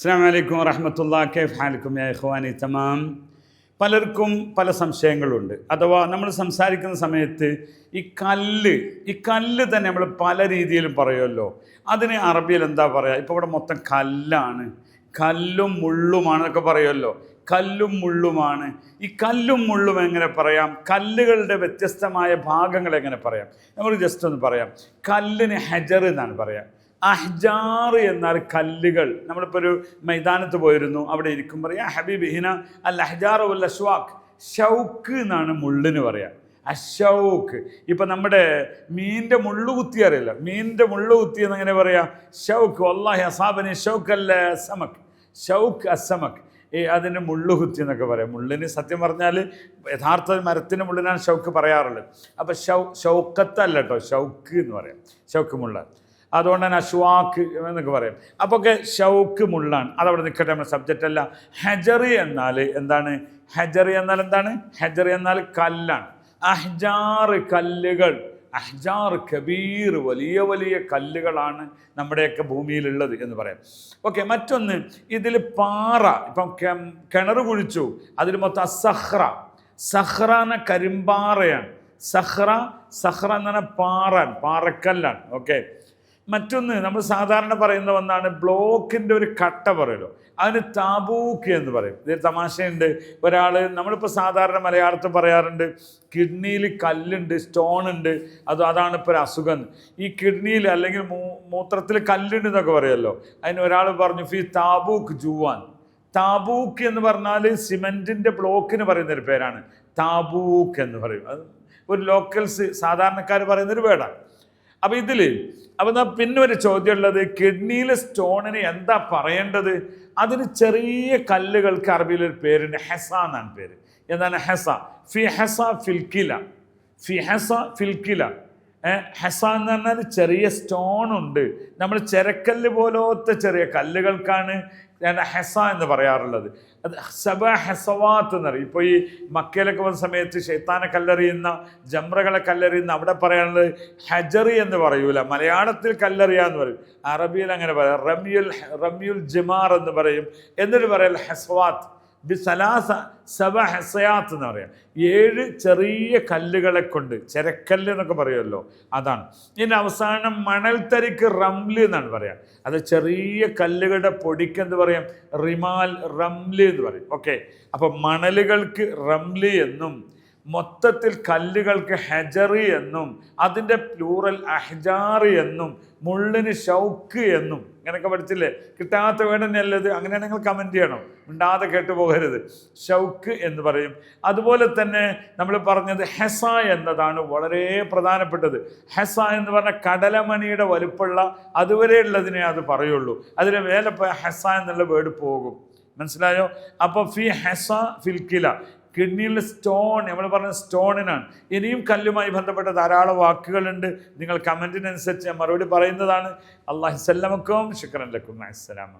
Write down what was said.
അസ്സലാമു അലൈക്കും വറഹ്മത്തുള്ളാഹി കൈഫ് ഹാലിക്കും യാ ഇഖ്വാനി തമാം. പലർക്കും പല സംശയങ്ങളുണ്ട്. അഥവാ നമ്മൾ സംസാരിക്കുന്ന സമയത്ത് ഈ കല്ല് തന്നെ നമ്മൾ പല രീതിയിലും പറയുമല്ലോ. അതിന് അറബിയിൽ എന്താ പറയുക? ഇപ്പോൾ ഇവിടെ മൊത്തം കല്ലാണ്, കല്ലും മുള്ളുമാണ് എന്നൊക്കെ പറയുമല്ലോ. കല്ലും മുള്ളുമാണ്. ഈ കല്ലും മുള്ളും എങ്ങനെ പറയാം? കല്ലുകളുടെ വ്യത്യസ്തമായ ഭാഗങ്ങൾ എങ്ങനെ പറയാം? നമുക്ക് ജസ്റ്റ് ഒന്ന് പറയാം. കല്ലിന് ഹജർ എന്നാണ് പറയാം. അഹ്ജാർ എന്നാൽ കല്ലുകൾ. നമ്മളിപ്പോൾ ഒരു മൈതാനത്ത് പോയിരുന്നു, അവിടെ ഇരിക്കും പറയാം ഹബീബ് ഹിന അൽ അഹ്ജാർ വൽ അസ്വാഖ്. ഷൗക്ക് എന്നാണ് മുള്ളിന് പറയാം, അഷൗക്ക്. ഇപ്പം നമ്മുടെ മീനിൻ്റെ മുള്ളു കുത്തി അറിയില്ല, മീനിൻ്റെ മുള്ളു കുത്തി എന്നങ്ങനെ പറയാം ഷൗക്ക്. വല്ലാഹി അസാബനി ഷൗക്ക് അല്ല സമക്, ഷൗക്ക് അസമക്. അതിന് മുള്ളുകുത്തി എന്നൊക്കെ പറയാം. മുള്ളിന് സത്യം പറഞ്ഞാൽ യഥാർത്ഥ മരത്തിന് മുള്ളിനാണ് ഷൗക്ക് പറയാറുള്ളത്. അപ്പോൾ ഷൗക്കത്തല്ല കേട്ടോ, ഷൗക്ക് എന്ന് പറയാം, ഷൗക്ക് മുള്ള. അതുകൊണ്ട് തന്നെ അഷ്വാക്ക് എന്നൊക്കെ പറയും. അപ്പോൾ ഒക്കെ ഷൗക്ക് മുള്ളാണ്. അതവിടെ നിൽക്കട്ടെ, നമ്മുടെ സബ്ജക്റ്റ് അല്ല. ഹജറി എന്നാൽ എന്താണ്? ഹജറി എന്നാൽ എന്താണ്? ഹജറി എന്നാൽ കല്ലാണ്. അഹ്ജാർ കല്ലുകൾ, അഹ്ജാർ കബീർ, വലിയ വലിയ കല്ലുകളാണ് നമ്മുടെയൊക്കെ ഭൂമിയിലുള്ളത് എന്ന് പറയാം. ഓക്കെ, മറ്റൊന്ന് ഇതിൽ പാറ. ഇപ്പം കിണർ കുഴിച്ചു, അതിൽ മൊത്തം സഹ്റ. സഹ്റ എന്ന കരിമ്പാറയാണ്. സഹ്റ എന്ന് പറഞ്ഞാൽ പാറക്കല്ലാണ്. ഓക്കെ, മറ്റൊന്ന് നമ്മൾ സാധാരണ പറയുന്ന ഒന്നാണ് ബ്ലോക്കിൻ്റെ ഒരു കട്ട പറയുമല്ലോ, അതിന് താബൂക്ക് എന്ന് പറയും. ഇത് തമാശയുണ്ട്. ഒരാൾ, നമ്മളിപ്പോൾ സാധാരണ മലയാളത്തിൽ പറയാറുണ്ട് കിഡ്നിയിൽ കല്ലുണ്ട്, സ്റ്റോൺ ഉണ്ട്, അതാണ് ഇപ്പോൾ ഒരു അസുഖം. ഈ കിഡ്നിയിൽ അല്ലെങ്കിൽ മൂത്രത്തിൽ കല്ലുണ്ട് എന്നൊക്കെ പറയുമല്ലോ. അതിന് ഒരാൾ പറഞ്ഞു ഫി താബൂക്ക് ജുവാൻ. താബൂക്ക് എന്ന് പറഞ്ഞാൽ സിമെൻറ്റിൻ്റെ ബ്ലോക്കിന് പറയുന്നൊരു പേരാണ് താബൂക്ക് എന്ന് പറയും. അത് ഒരു ലോക്കൽസ് സാധാരണക്കാർ പറയുന്നൊരു വേർഡാണ്. അപ്പോൾ പിന്നെ ഒരു ചോദ്യമുള്ളത്, കിഡ്നിയിലെ സ്റ്റോണിന് എന്താ പറയേണ്ടത്? അതിന് ചെറിയ കല്ലുകൾക്ക് അറബിയിലൊരു പേരുണ്ട്, ഹെസ എന്നാണ് പേര്. എന്താണ് ഹെസ? ഫി ഹെസ ഫിൽക്കില, ഫി ഹെസ ഫിൽക്കില. ഹെസ എന്ന് പറഞ്ഞാൽ ചെറിയ സ്റ്റോൺ ഉണ്ട്. നമ്മൾ ചെരക്കല്ല് പോലത്തെ ചെറിയ കല്ലുകൾക്കാണ് ഹെസ എന്ന് പറയാറുള്ളത്. അത് സബ ഹെസവാത്ത് എന്ന് പറയും. ഇപ്പോൾ ഈ മക്കയിലൊക്കെ വന്ന സമയത്ത് ഷെയ്ത്താനെ കല്ലെറിയുന്ന, ജംറകളെ കല്ലെറിയുന്ന അവിടെ പറയാനുള്ളത് ഹജറി എന്ന് പറയൂല, മലയാളത്തിൽ കല്ലെറിയാന്ന് പറയും. അറബിയിൽ അങ്ങനെ പറയാം റമ്യുൽ ജിമാർ എന്ന് പറയും. എന്നിട്ട് പറയൽ ഹെസവാത്ത് ബിസലാസ സബ ഹെസയാത്ത് എന്ന് പറയാം. 7 ചെറിയ കല്ലുകളെ കൊണ്ട്, ചെരക്കല്ല് എന്നൊക്കെ പറയുമല്ലോ, അതാണ്. ഇതിൻ്റെ അവസാനം മണൽത്തരിക്ക് റംല് എന്നാണ് പറയാം. അത് ചെറിയ കല്ലുകളുടെ പൊടിക്ക് എന്ത് പറയാം? റിമാൽ, റംല് എന്ന് പറയും. ഓക്കെ, അപ്പോൾ മണലുകൾക്ക് റംല് എന്നും മൊത്തത്തിൽ കല്ലുകൾക്ക് ഹജറി എന്നും അതിൻ്റെ പ്ലൂറൽ അഹ്ജാറി എന്നും മുള്ളിന് ഷൗക്ക് എന്നും ഇങ്ങനെയൊക്കെ പഠിച്ചില്ലേ? കിട്ടാത്ത വേർഡ് തന്നെയല്ലത്. അങ്ങനെ നിങ്ങൾ കമൻറ്റ് ചെയ്യണം, മിണ്ടാതെ കേട്ടുപോകരുത്. ഷൗക്ക് എന്ന് പറയും. അതുപോലെ തന്നെ നമ്മൾ പറഞ്ഞത് ഹെസ എന്നതാണ് വളരെ പ്രധാനപ്പെട്ടത്. ഹെസ എന്ന് പറഞ്ഞാൽ കടലമണിയുടെ വലുപ്പമുള്ള അതുവരെയുള്ളതിനെ അത് പറയുള്ളൂ. അതിന് മേലെ ഹെസ എന്നുള്ള വേർഡ് പോകും. മനസ്സിലായോ? അപ്പോൾ ഫി ഹെസ ഫിൽക്കില, കിഡ്നിയിലെ സ്റ്റോൺ, നമ്മൾ പറഞ്ഞ സ്റ്റോണിനാണ്. ഇനിയും കല്ലുമായി ബന്ധപ്പെട്ട ധാരാളം വാക്കുകളുണ്ട്. നിങ്ങൾ കമൻറ്റിനനുസരിച്ച് ഞാൻ മറുപടി പറയുന്നതാണ്. അല്ലാഹു സല്ലമക്കും ശുക്രൻ ലക്കും. അസ്സലാമു